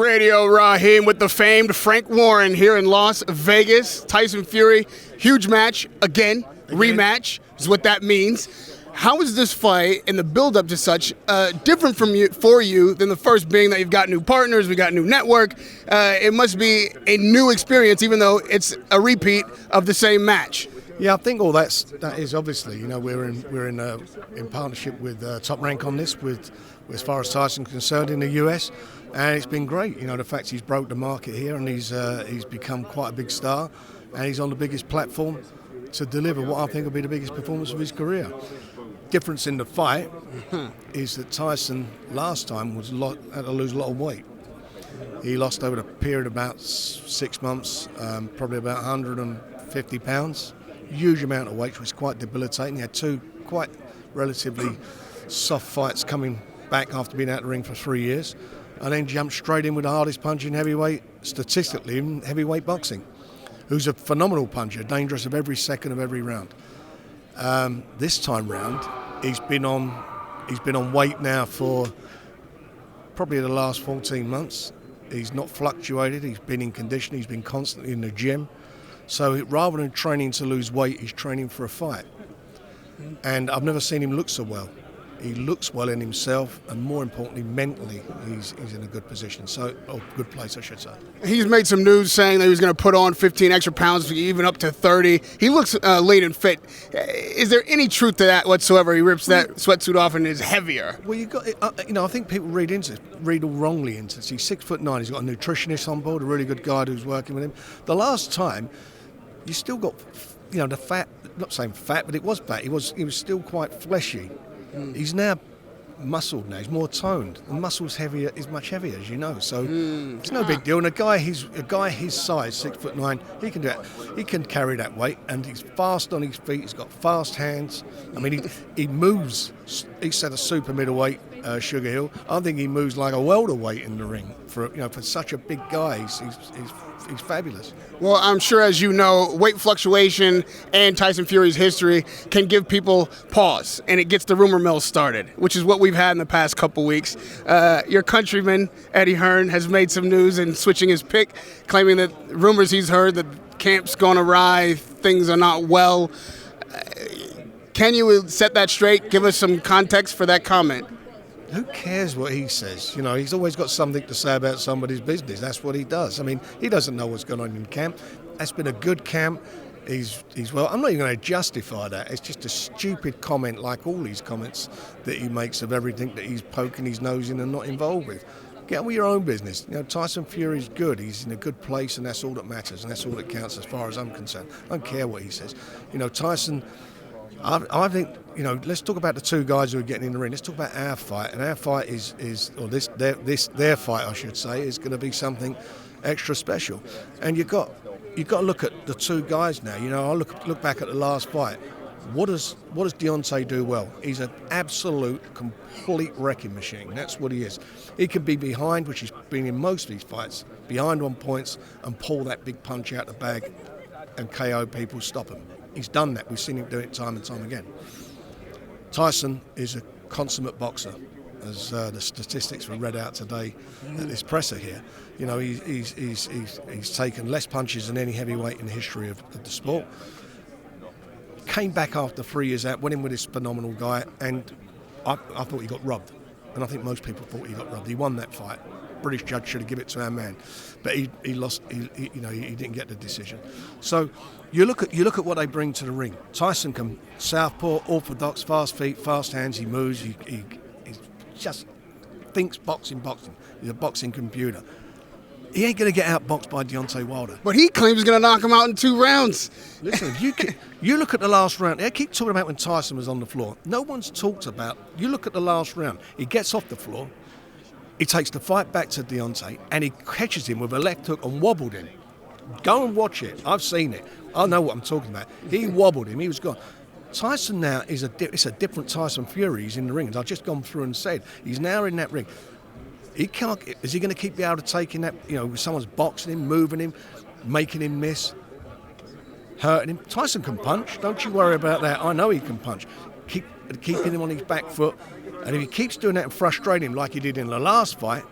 Radio, Rahim with the famed Frank Warren here in Las Vegas. Tyson Fury, huge match, again. Rematch is what that means. How is this fight and the build-up to such different for you than the first, being that you've got new partners, we got a new network? It must be a new experience, even though it's a repeat of the same match. Yeah, I think that is obviously, we're in partnership with Top Rank on this, with as far as Tyson's concerned in the US, and it's been great. The fact he's broke the market here and he's become quite a big star, and he's on the biggest platform to deliver what I think will be the biggest performance of his career. Difference in the fight is that Tyson last time had to lose a lot of weight. He lost over the period of about 6 months, probably about 150 pounds. Huge amount of weight, which was quite debilitating. He had two quite relatively soft fights coming back after being out of the ring for 3 years, and then jumped straight in with the hardest punch in heavyweight, statistically, in heavyweight boxing. Who's a phenomenal puncher, dangerous of every second of every round. This time round, he's been on weight now for probably the last 14 months. He's not fluctuated. He's been in condition. He's been constantly in the gym. So rather than training to lose weight, he's training for a fight. And I've never seen him look so well. He looks well in himself, and more importantly, mentally, he's in a good position. Good place, I should say. He's made some news saying that he was going to put on 15 extra pounds, even up to 30. He looks lean and fit. Is there any truth to that whatsoever? He rips that sweatsuit off and is heavier. Well, I think people read all wrongly into it. He's 6'9". He's got a nutritionist on board, a really good guy who's working with him. The last time, you still got, the fat. Not saying fat, but it was fat. He was still quite fleshy. He's now muscled now. He's more toned. The muscle's heavier, is much heavier, as you know. So it's no big deal. And a guy his size, 6'9", he can do it. He can carry that weight, and he's fast on his feet. He's got fast hands. I mean, he moves. He's at a super middleweight, Sugar Hill. I think he moves like a welterweight in the ring for such a big guy. He's fabulous. Well, I'm sure, as you know, weight fluctuation and Tyson Fury's history can give people pause, and it gets the rumor mill started, which is what we've had in the past couple weeks. Your countryman, Eddie Hearn, has made some news in switching his pick, claiming that rumors he's heard that camp's gone awry, things are not well. Can you set that straight? Give us some context for that comment. Who cares what he says? He's always got something to say about somebody's business. That's what he does. I mean, he doesn't know what's going on in camp. That's been a good camp. He's well. I'm not even going to justify that. It's just a stupid comment, like all these comments that he makes of everything that he's poking his nose in and not involved with. Get on with your own business. Tyson Fury's good. He's in a good place, and that's all that matters, and that's all that counts as far as I'm concerned. I don't care what he says. Tyson. I think, let's talk about the two guys who are getting in the ring. Let's talk about our fight. And our fight their fight, I should say, is going to be something extra special. And you've got to look at the two guys now. I look back at the last fight. What does Deontay do well? He's an absolute, complete wrecking machine. That's what he is. He can be behind, which he's been in most of these fights, behind on points, and pull that big punch out the bag and KO people, stop him. He's done that. We've seen him do it time and time again. Tyson is a consummate boxer, as the statistics were read out today at this presser here. He's taken less punches than any heavyweight in the history of the sport. Came back after 3 years out, went in with this phenomenal guy, and I thought he got robbed. And I think most people thought he got robbed. He won that fight. British judge should have given it to our man, but he lost. He didn't get the decision. So you look at what they bring to the ring. Tyson can southpaw, orthodox, fast feet, fast hands. He moves. He just thinks boxing. He's a boxing computer. He ain't going to get outboxed by Deontay Wilder. But he claims he's going to knock him out in 2 rounds. Listen, you look at the last round. They keep talking about when Tyson was on the floor. No one's talked about. You look at the last round. He gets off the floor. He takes the fight back to Deontay, and he catches him with a left hook and wobbled him. Go and watch it. I've seen it. I know what I'm talking about. He wobbled him. He was gone. Tyson now it's a different Tyson Fury. He's in the ring. As I've just gone through and said, he's now in that ring. He can't. Is he going to keep able to take in that? Someone's boxing him, moving him, making him miss, hurting him. Tyson can punch. Don't you worry about that. I know he can punch. Keeping him on his back foot. And if he keeps doing that and frustrating him like he did in the last fight,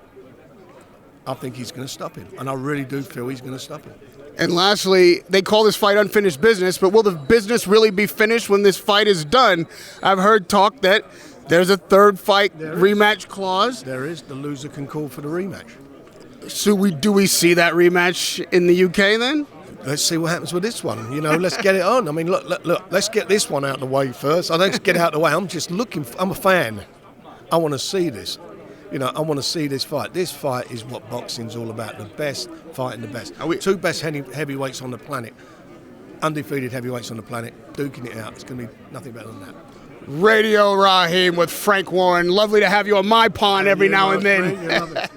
I think he's going to stop him, and I really do feel he's going to stop him. And lastly, they call this fight unfinished business, but will the business really be finished when this fight is done? I've heard talk that there's a third fight rematch clause. There is. The loser can call for the rematch. So do we see that rematch in the UK then? Let's see what happens with this one. Let's get it on. I mean, look, let's get this one out of the way first. I don't get out of the way. I'm just looking. I'm a fan. I want to see this. I want to see this fight. This fight is what boxing's all about. The best fighting the best. Two best heavyweights on the planet. Undefeated heavyweights on the planet. Duking it out. It's going to be nothing better than that. Radio Rahim with Frank Warren. Lovely to have you on my pond every now and then.